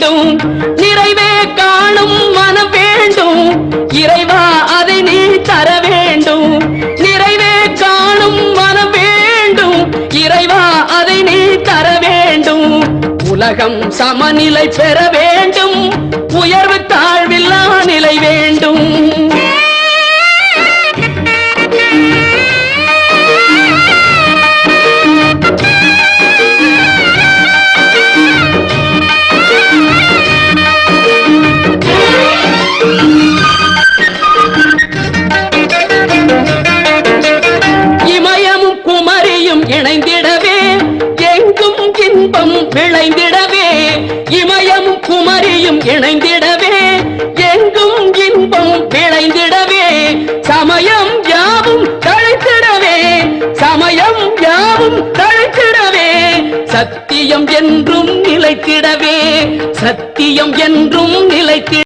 வேண்டும், நிறைவே காணும் மனம் வேண்டும். இறைவா அதை நீ தர வேண்டும், நிறைவே காணும் மனம் வேண்டும். இறைவா அதை நீ தர வேண்டும். உலகம் சமநிலை பெற வேண்டும், உயர்வு தாழ்வில்லா நிலை வேண்டும். இமயமும் குமரியும் இணைந்திடவே எங்கும் இன்பம் விளைந்திடவே. இமயமும் குமரியும் இணைந்திடவே எங்கும் இன்பம் விளைந்திடவே. சமயம் யாவும் தழைத்திடவே, சமயம் யாவும் தழைத்திடவே. சத்தியம் என்றும் நிலைத்திடவே, சத்தியம் என்றும் நிலைத்திட